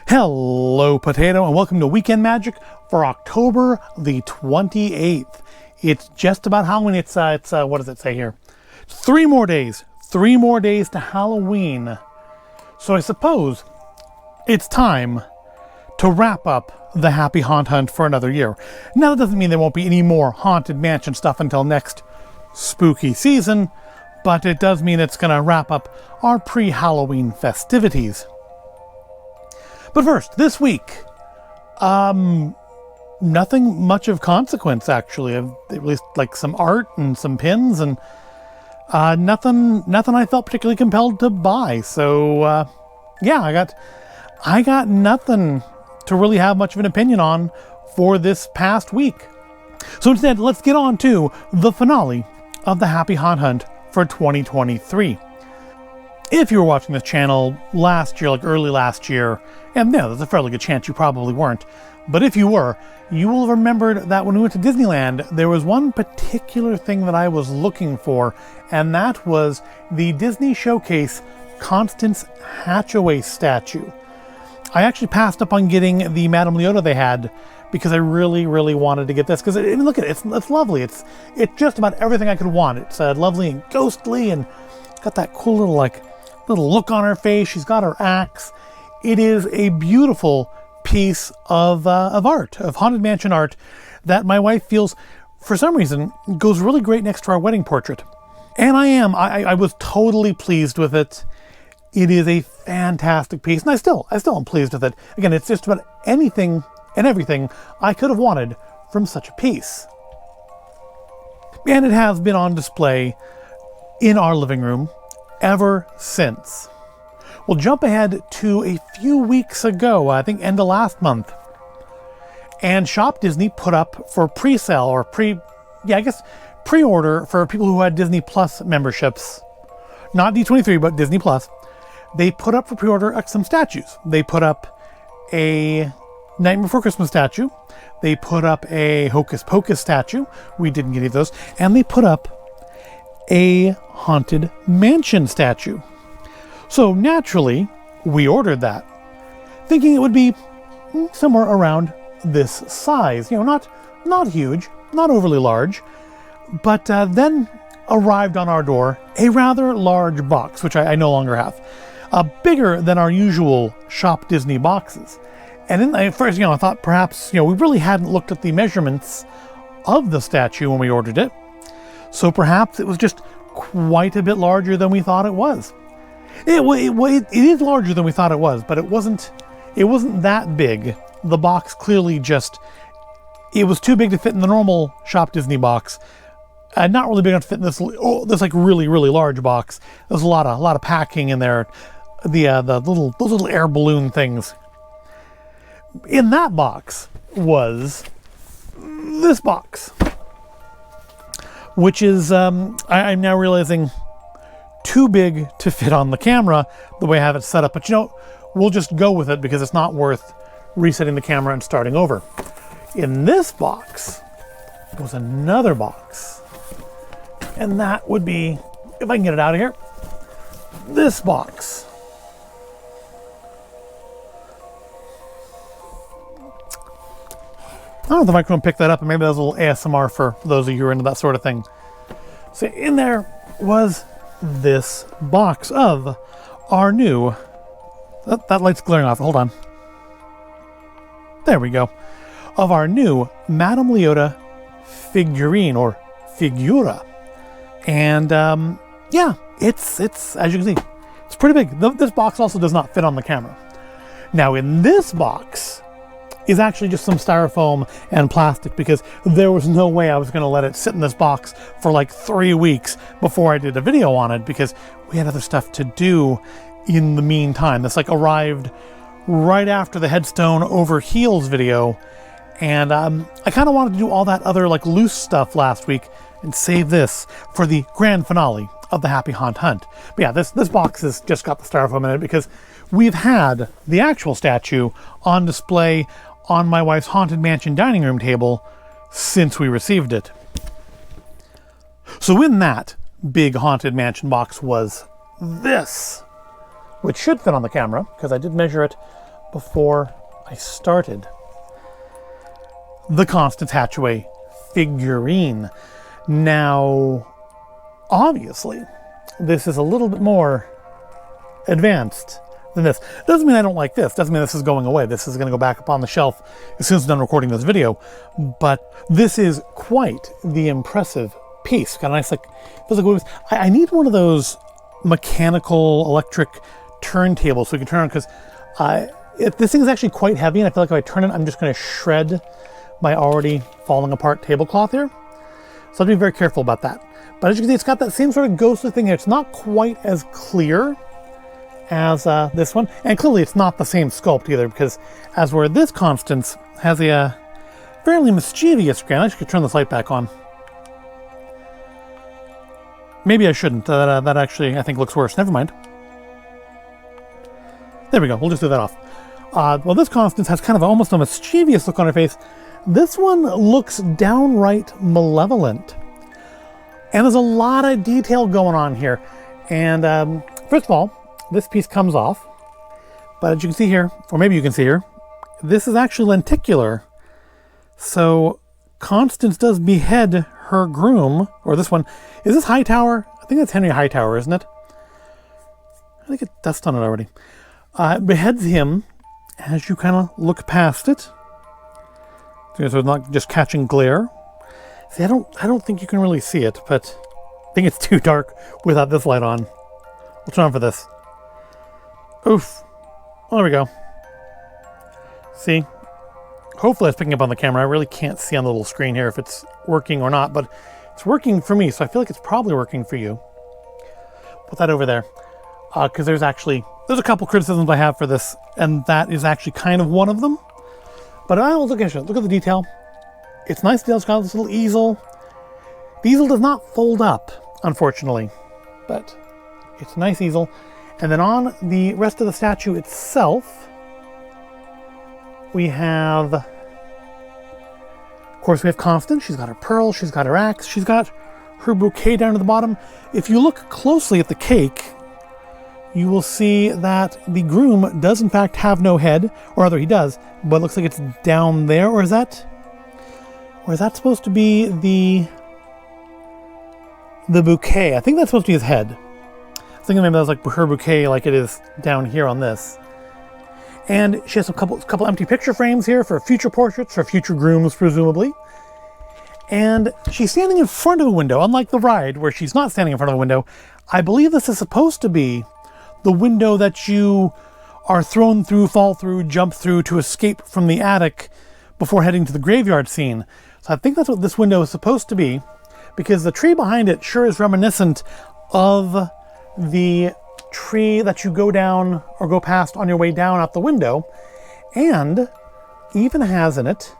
Hello, Potato, and welcome to Weekend Magic for October the 28th. It's just about Halloween. It's what does it say here? 3 more days. 3 more days to Halloween. So I suppose it's time to wrap up the Happy Haunt Hunt for another year. Now, that doesn't mean there won't be any more Haunted Mansion stuff until next spooky season, but it does mean it's going to wrap up our pre-Halloween festivities. But first, this week, nothing much of consequence, actually. I've released like some art and some pins, and nothing I felt particularly compelled to buy. So yeah, I got nothing to really have much of an opinion on for this past week. So instead, let's get on to the finale of the Happy Haunt Hunt for 2023. If you were watching this channel last year, like early last year, and yeah, there's a fairly good chance you probably weren't, but if you were, you will have remembered that when we went to Disneyland, there was one particular thing that I was looking for, and that was the Disney Showcase Constance Hatchaway statue. I actually passed up on getting the Madame Leota they had because I really wanted to get this, because look at it, it's lovely. It's just about everything I could want. It's lovely and ghostly, and got that cool little look on her face. She's got her axe. It is a beautiful piece of art, of Haunted Mansion art, that my wife feels, for some reason, goes really great next to our wedding portrait. And I was totally pleased with it. It is a fantastic piece, and I still am pleased with it. Again, it's just about anything and everything I could have wanted from such a piece. And it has been on display in our living room ever since. We'll jump ahead to a few weeks ago, I think end of last month, and Shop Disney put up for pre-sale, or pre-order for people who had Disney Plus memberships, not D23, but Disney Plus. They put up for pre-order some statues. They put up a Nightmare Before Christmas statue. They put up a Hocus Pocus statue. We didn't get any of those. And they put up a Haunted Mansion statue. So naturally, we ordered that, thinking it would be somewhere around this size. You know, not huge, not overly large, but then arrived on our door a rather large box, which I no longer have, bigger than our usual Shop Disney boxes. And then at first, I thought perhaps, we really hadn't looked at the measurements of the statue when we ordered it. So perhaps it was just quite a bit larger than we thought it was. It is larger than we thought it was, but it wasn't that big. The box clearly it was too big to fit in the normal Shop Disney box. Not really big enough to fit in this like really large box. There's a lot of packing in there. Those little air balloon things. In that box was this box, which is, I'm now realizing, too big to fit on the camera the way I have it set up. But we'll just go with it because it's not worth resetting the camera and starting over. In this box was another box. And that would be, if I can get it out of here, this box. I don't know if the microphone picked that up, and maybe that was a little ASMR for those of you who are into that sort of thing. So in there was this box of our new... That light's glaring off. Hold on. There we go. Of our new Madame Leota figurine, or figura. And yeah, it's as you can see, it's pretty big. This box also does not fit on the camera. Now in this box is actually just some styrofoam and plastic, because there was no way I was going to let it sit in this box for like 3 weeks before I did a video on it, because we had other stuff to do in the meantime. This arrived right after the Headstone Over Heels video, and I kind of wanted to do all that other loose stuff last week and save this for the grand finale of the Happy Haunt Hunt. But yeah, this box has just got the styrofoam in it because we've had the actual statue on display on my wife's Haunted Mansion dining room table since we received it. So in that big Haunted Mansion box was this, which should fit on the camera because I did measure it before I started. The Constance Hatchaway figurine. Now, obviously, this is a little bit more advanced than this. Doesn't mean I don't like this. Doesn't mean this is going away. This is going to go back up on the shelf as soon as I'm done recording this video. But this is quite the impressive piece. Got a nice, like, feels like I need one of those mechanical electric turntables so we can turn on, because this thing is actually quite heavy, and I feel like if I turn it, I'm just going to shred my already falling apart tablecloth here. So I'll be very careful about that. But as you can see, it's got that same sort of ghostly thing here. It's not quite as clear as this one. And clearly it's not the same sculpt either, because as where this Constance has a fairly mischievous grin. I should turn this light back on. Maybe I shouldn't. That actually, I think, looks worse. Never mind. There we go. We'll just do that off. Well, this Constance has kind of almost a mischievous look on her face. This one looks downright malevolent. And there's a lot of detail going on here. And first of all, this piece comes off. But as you can see here, or maybe you can see here, this is actually lenticular. So Constance does behead her groom, or this one. Is this Hightower? I think that's Henry Hightower, isn't it? I think that's done it already. Beheads him as you kind of look past it. So it's not just catching glare. See, I don't think you can really see it, but I think it's too dark without this light on. We'll turn on for this. Oof. Well, there we go. See? Hopefully it's picking up on the camera. I really can't see on the little screen here if it's working or not, but it's working for me, so I feel like it's probably working for you. Put that over there. Because there's a couple criticisms I have for this, and that is actually kind of one of them. But I will look at it. Look at the detail. It's nice detail. It's got this little easel. The easel does not fold up, unfortunately, but it's a nice easel. And then on the rest of the statue itself, we have, of course, we have Constance. She's got her pearl. She's got her axe. She's got her bouquet down to the bottom. If you look closely at the cake, you will see that the groom does in fact have no head, or rather he does, but it looks like it's down there. Or is that supposed to be the bouquet? I think that's supposed to be his head. I was thinking maybe that was like her bouquet, like it is down here on this. And she has a couple empty picture frames here for future portraits, for future grooms, presumably. And she's standing in front of a window, unlike the ride, where she's not standing in front of a window. I believe this is supposed to be the window that you are thrown through, fall through, jump through to escape from the attic before heading to the graveyard scene. So I think that's what this window is supposed to be, because the tree behind it sure is reminiscent of the tree that you go down or go past on your way down out the window, and even has in it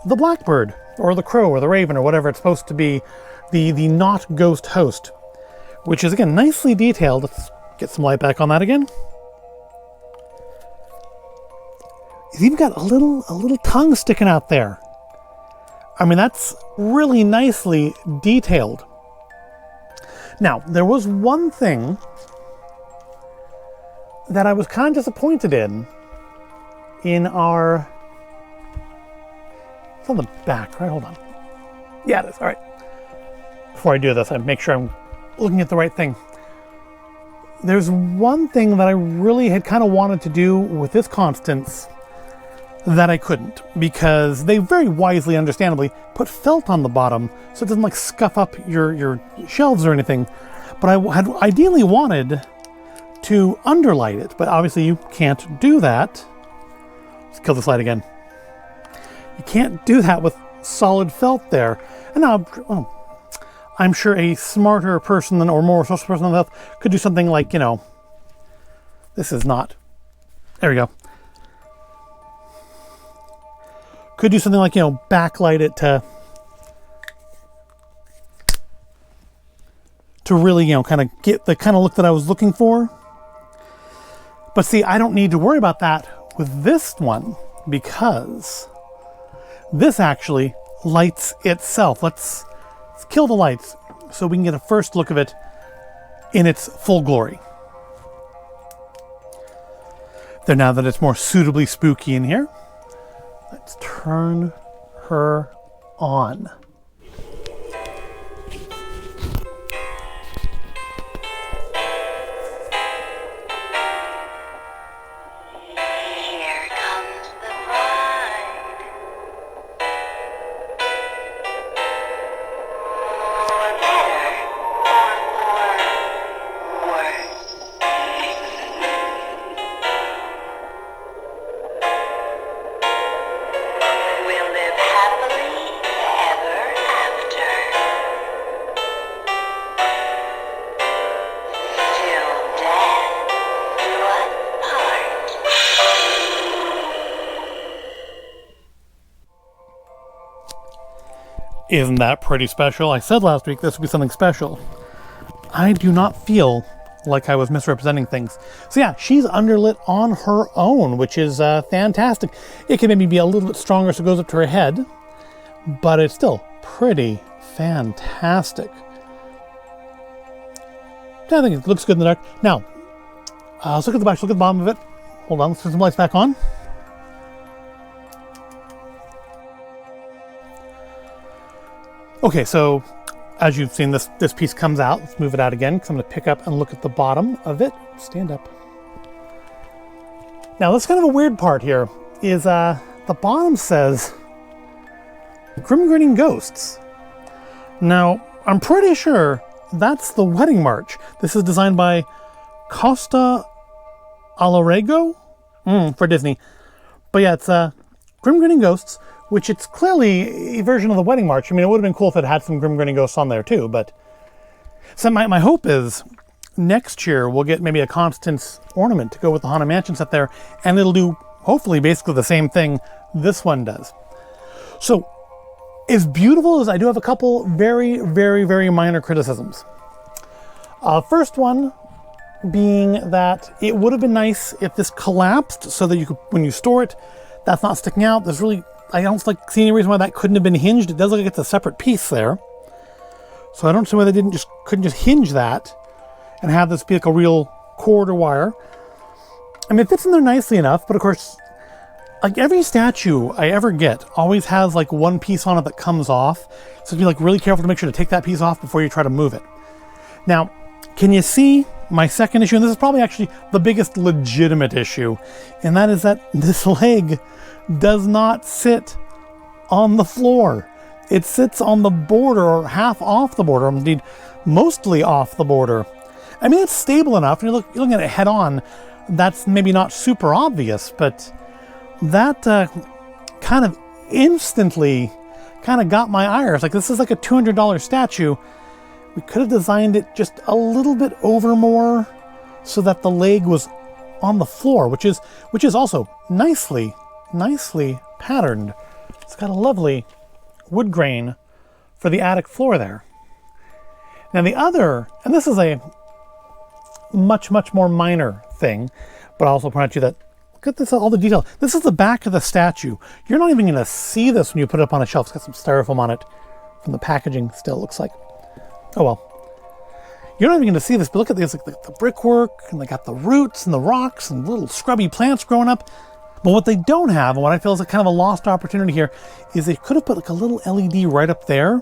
the blackbird or the crow or the raven or whatever it's supposed to be, the not ghost host, which is again nicely detailed. Let's get some light back on that again. He's even got a little tongue sticking out there. I mean, that's really nicely detailed. Now, there was one thing that I was kind of disappointed in our... It's on the back, right? Hold on. Yeah, it is. All right. Before I do this, I make sure I'm looking at the right thing. There's one thing that I really had kind of wanted to do with this Constance that I couldn't, because they very wisely, understandably, put felt on the bottom so it doesn't like scuff up your shelves or anything. But I had ideally wanted to underlight it, but obviously you can't do that. Let's kill this light again. You can't do that with solid felt there. And now, I'm sure a smarter person or more social person than that could do something like, this is not. There we go. Could do something like, backlight it to really, kind of get the kind of look that I was looking for. But see, I don't need to worry about that with this one, because this actually lights itself. Let's kill the lights so we can get a first look of it in its full glory. Then now that it's more suitably spooky in here, let's turn her on. Here comes the bride. For better or for worse. We'll live happily ever after. Till death do us part. Isn't that pretty special? I said last week this would be something special. I do not feel like I was misrepresenting things. So yeah, she's underlit on her own, which is fantastic. It can maybe be a little bit stronger so it goes up to her head, but it's still pretty fantastic. I think it looks good in the dark. Now, let's look at the back, let's look at the bottom of it. Hold on, let's turn some lights back on. Okay, so as you've seen, this piece comes out. Let's move it out again, because I'm going to pick up and look at the bottom of it. Stand up. Now, that's kind of a weird part here, is the bottom says, Grim Grinning Ghosts. Now, I'm pretty sure that's the wedding march. This is designed by Costa Alvesos for Disney. But yeah, it's Grim Grinning Ghosts, which it's clearly a version of the wedding march. I mean, it would have been cool if it had some Grim Grinning Ghosts on there too, but... So my hope is next year we'll get maybe a Constance ornament to go with the Haunted Mansion set there, and it'll do, hopefully, basically the same thing this one does. So, as beautiful as I do have a couple very, very, very minor criticisms. First one being that it would have been nice if this collapsed so that you could, when you store it, that's not sticking out. There's really... I don't see any reason why that couldn't have been hinged. It does look like it's a separate piece there. So I don't see why they couldn't just hinge that and have this be like a real cord or wire. I mean, it fits in there nicely enough, but of course, like every statue I ever get always has like one piece on it that comes off. So be like really careful to make sure to take that piece off before you try to move it. Now, can you see my second issue? And this is probably actually the biggest legitimate issue, and that is that this leg does not sit on the floor. It sits on the border, or half off the border, or indeed mostly off the border. I mean, it's stable enough, and you're looking at it head on. That's maybe not super obvious, but that kind of instantly kind of got my ire. It's like, this is like a $200 statue. We could have designed it just a little bit over more so that the leg was on the floor, which is also nicely patterned. It's got a lovely wood grain for the attic floor there. Now the other, and this is a much more minor thing, but I'll also point out to you that, look at this, all the detail. This is the back of the statue. You're not even going to see this when you put it up on a shelf. It's got some styrofoam on it from the packaging still, looks like. Oh well. You're not even going to see this, but look at this, like the brickwork, and they got the roots and the rocks and little scrubby plants growing up. But what they don't have, and what I feel is a kind of a lost opportunity here, is they could have put like a little LED right up there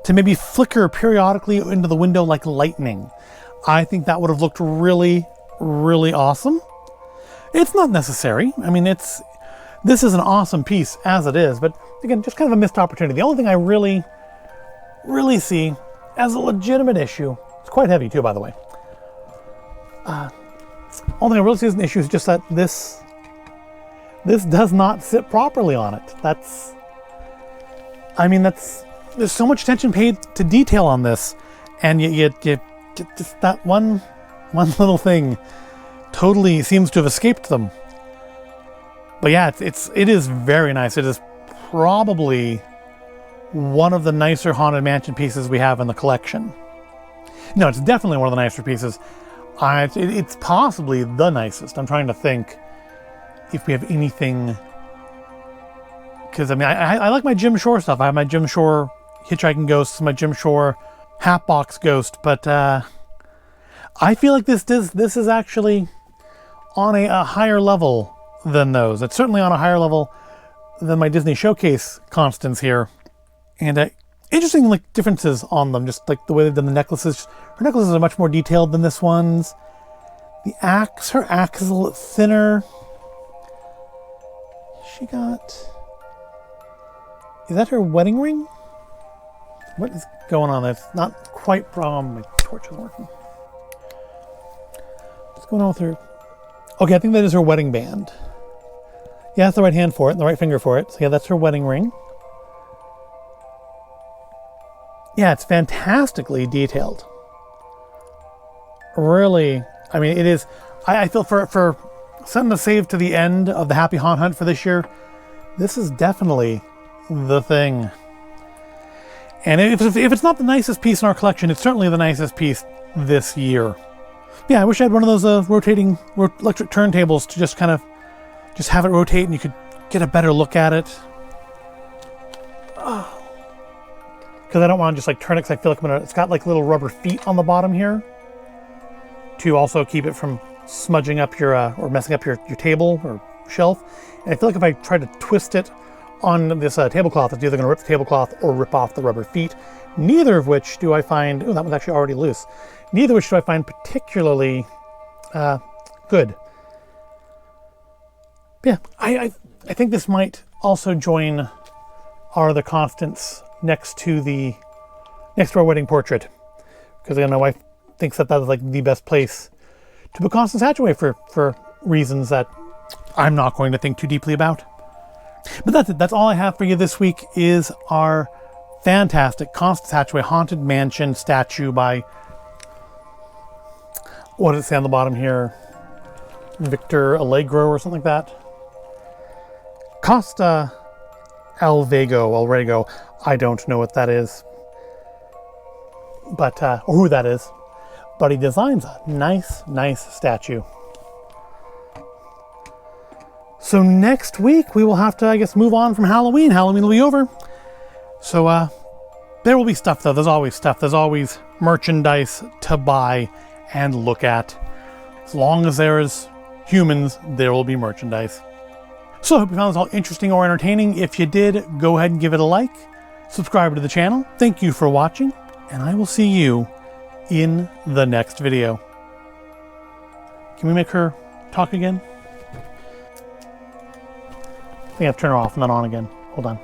to maybe flicker periodically into the window like lightning. I think that would have looked really awesome. It's not necessary. I mean, this is an awesome piece as it is, but again, just kind of a missed opportunity. The only thing I really see as a legitimate issue, it's quite heavy too, by the way. Only thing I really see as an issue is just that this does not sit properly on it. There's so much attention paid to detail on this, and you just that one little thing totally seems to have escaped them. But yeah, it is very nice. It is probably one of the nicer Haunted Mansion pieces we have in the collection. No, it's definitely one of the nicer pieces. It's possibly the nicest. I'm trying to think if we have anything, because I mean, I like my Jim Shore stuff. I have my Jim Shore Hitchhiking Ghosts, my Jim Shore Hatbox Ghost, but I feel like this is actually on a higher level than those. It's certainly on a higher level than my Disney Showcase Constance here. And interesting like differences on them, just like the way they've done the necklaces. Her necklaces are much more detailed than this one's. The axe, her axe is a little thinner. She got... Is that her wedding ring? What is going on there? It's not quite... my torch isn't working. What's going on with her? Okay, I think that is her wedding band. Yeah, that's the right hand for it and the right finger for it. So yeah, that's her wedding ring. Yeah, it's fantastically detailed. Really, I mean, it is... I feel for something to save to the end of the Happy Haunt Hunt for this year, this is definitely the thing. And if it's not the nicest piece in our collection, it's certainly the nicest piece this year. Yeah, I wish I had one of those rotating electric turntables to just kind of just have it rotate and you could get a better look at it. Because I don't want to just like turn it, because I feel like it's got like little rubber feet on the bottom here to also keep it from smudging up your or messing up your table or shelf. And I feel like if I try to twist it on this tablecloth, it's either going to rip the tablecloth or rip off the rubber feet. Neither of which do I find... Oh, that one's actually already loose. Neither of which do I find particularly good. Yeah, I think this might also join our other Constance next to our wedding portrait, because again, my wife thinks that is like the best place to put Constance Hatchaway for reasons that I'm not going to think too deeply about. But that's it. That's all I have for you this week is our fantastic Constance Hatchaway Haunted Mansion statue by, what does it say on the bottom here? Victor Allegro or something like that. Costa Alvego. I don't know what that is. But, or who that is. But he designs a nice statue. So next week we will have to, I guess, move on from Halloween. Halloween will be over. So there will be stuff though. There's always stuff. There's always merchandise to buy and look at. As long as there is humans, there will be merchandise. So I hope you found this all interesting or entertaining. If you did, go ahead and give it a like. Subscribe to the channel. Thank you for watching, and I will see you in the next video. Can we make her talk again? I think I have to turn her off and then on again. Hold on.